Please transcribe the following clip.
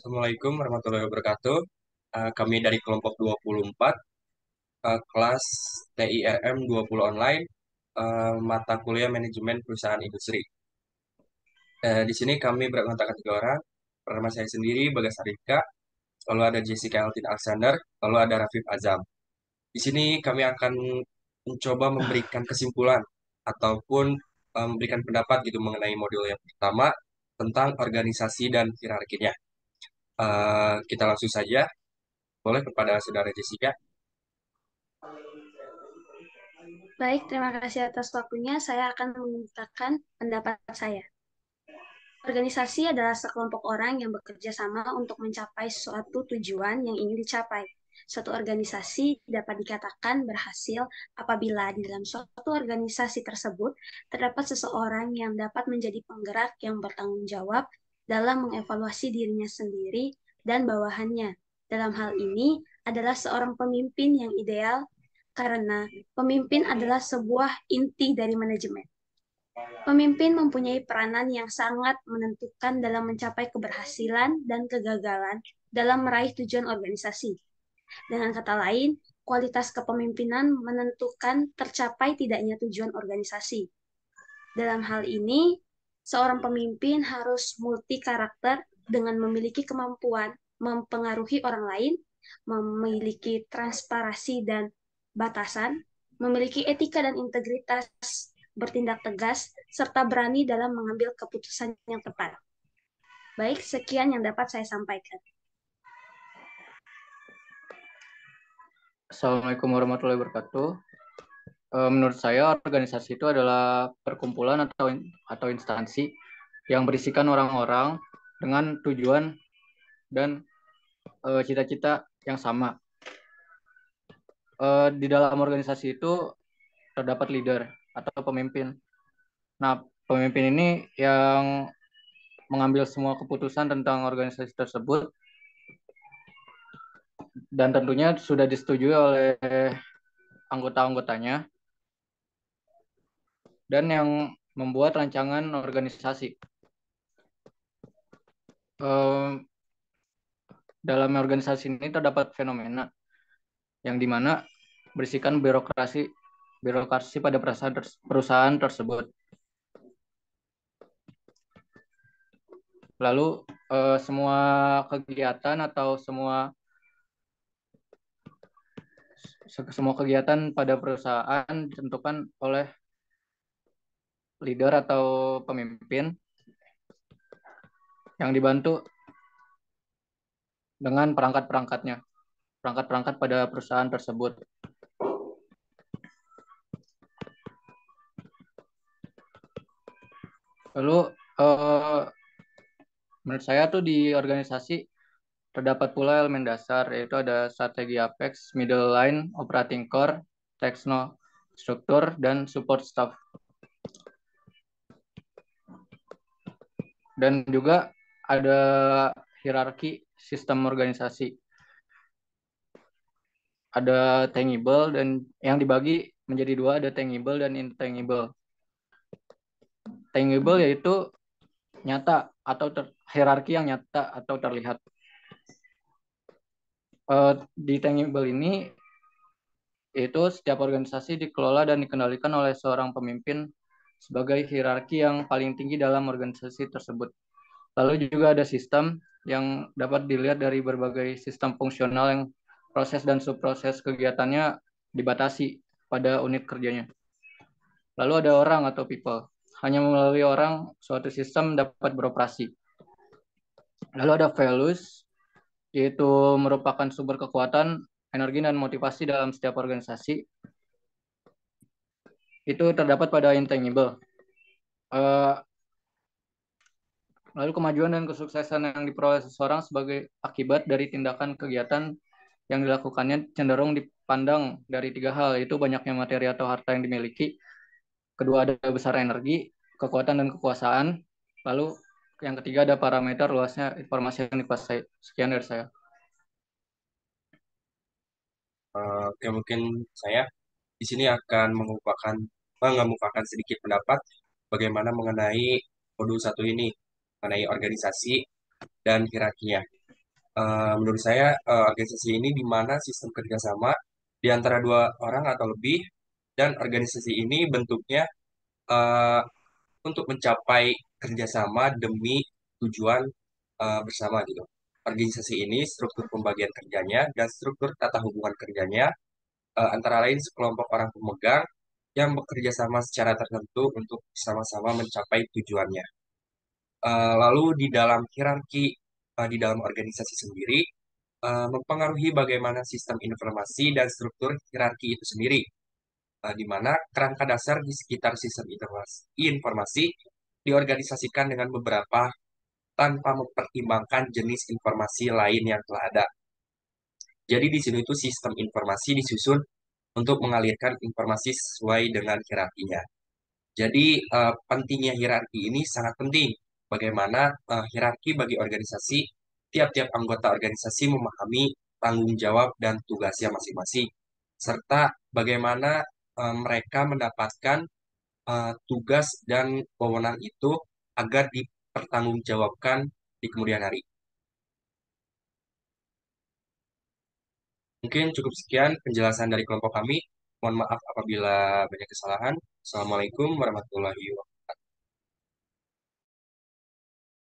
Assalamualaikum warahmatullahi wabarakatuh. Kami dari kelompok 24, kelas TIRM 20 online, mata kuliah manajemen perusahaan industri. Di sini kami beranggotakan 3 orang. Pertama saya sendiri, Bagas Arifka, lalu ada Jessica Altin Alexander, lalu ada Rafif Azam. Di sini kami akan mencoba memberikan kesimpulan ataupun memberikan pendapat gitu mengenai modul yang pertama tentang organisasi dan hierarkinya. Kita langsung saja, boleh kepada saudara Jessica. Baik, terima kasih atas waktunya. Saya akan mengungkapkan pendapat saya. Organisasi adalah sekelompok orang yang bekerja sama untuk mencapai suatu tujuan yang ingin dicapai. Suatu organisasi dapat dikatakan berhasil apabila di dalam suatu organisasi tersebut terdapat seseorang yang dapat menjadi penggerak yang bertanggung jawab dalam mengevaluasi dirinya sendiri dan bawahannya. Dalam hal ini adalah seorang pemimpin yang ideal karena pemimpin adalah sebuah inti dari manajemen. Pemimpin mempunyai peranan yang sangat menentukan dalam mencapai keberhasilan dan kegagalan dalam meraih tujuan organisasi. Dengan kata lain, kualitas kepemimpinan menentukan tercapai tidaknya tujuan organisasi. Dalam hal ini, seorang pemimpin harus multi karakter dengan memiliki kemampuan mempengaruhi orang lain, memiliki transparansi dan batasan, memiliki etika dan integritas, bertindak tegas, serta berani dalam mengambil keputusan yang tepat. Baik, sekian yang dapat saya sampaikan. Assalamualaikum warahmatullahi wabarakatuh. Menurut saya organisasi itu adalah perkumpulan atau instansi yang berisikan orang-orang dengan tujuan dan cita-cita yang sama. Di dalam organisasi itu terdapat leader atau pemimpin. Nah, pemimpin ini yang mengambil semua keputusan tentang organisasi tersebut dan tentunya sudah disetujui oleh anggota-anggotanya dan yang membuat rancangan organisasi. Dalam organisasi ini terdapat fenomena yang dimana berisikan birokrasi pada perusahaan tersebut. Lalu semua kegiatan atau semua kegiatan pada perusahaan ditentukan oleh leader atau pemimpin yang dibantu dengan perangkat-perangkat pada perusahaan tersebut. Lalu menurut saya tuh di organisasi terdapat pula elemen dasar, yaitu ada strategi Apex, middle line, operating core, techno struktur, dan support staff. Dan juga ada hierarki sistem organisasi. Ada tangible dan yang dibagi menjadi dua, ada tangible dan intangible. Tangible yaitu nyata atau hierarki yang nyata atau terlihat. Di tangible ini yaitu setiap organisasi dikelola dan dikendalikan oleh seorang pemimpin sebagai hierarki yang paling tinggi dalam organisasi tersebut. Lalu juga ada sistem yang dapat dilihat dari berbagai sistem fungsional yang proses dan subproses kegiatannya dibatasi pada unit kerjanya. Lalu ada orang atau people. Hanya melalui orang suatu sistem dapat beroperasi. Lalu ada values, yaitu merupakan sumber kekuatan, energi, dan motivasi dalam setiap organisasi. Itu terdapat pada intangible. Lalu kemajuan dan kesuksesan yang diperoleh seseorang sebagai akibat dari tindakan kegiatan yang dilakukannya cenderung dipandang dari 3 hal, yaitu banyaknya materi atau harta yang dimiliki, kedua ada besar energi, kekuatan dan kekuasaan, lalu yang ketiga ada parameter luasnya informasi yang dikuasai. Sekian dari saya. Oke, mungkin saya di sini akan mengemukakan sedikit pendapat bagaimana mengenai modul 1 ini, mengenai organisasi dan hierarkinya. Menurut saya organisasi ini di mana sistem kerjasama di antara dua orang atau lebih, dan organisasi ini bentuknya eh, untuk mencapai kerjasama demi tujuan bersama gitu. Organisasi ini struktur pembagian kerjanya dan struktur tata hubungan kerjanya antara lain sekelompok orang pemegang yang bekerja sama secara tertentu untuk sama-sama mencapai tujuannya. Lalu di dalam hierarki di dalam organisasi sendiri mempengaruhi bagaimana sistem informasi dan struktur hierarki itu sendiri, di mana kerangka dasar di sekitar sistem informasi diorganisasikan dengan beberapa tanpa mempertimbangkan jenis informasi lain yang telah ada. Jadi di sini itu sistem informasi disusun untuk mengalirkan informasi sesuai dengan hierarkinya. Jadi pentingnya hierarki ini sangat penting. Bagaimana hierarki bagi organisasi, tiap-tiap anggota organisasi memahami tanggung jawab dan tugasnya masing-masing, serta bagaimana mereka mendapatkan tugas dan wewenang itu agar dipertanggungjawabkan di kemudian hari. Mungkin cukup sekian penjelasan dari kelompok kami. Mohon maaf apabila banyak kesalahan. Assalamualaikum warahmatullahi wabarakatuh.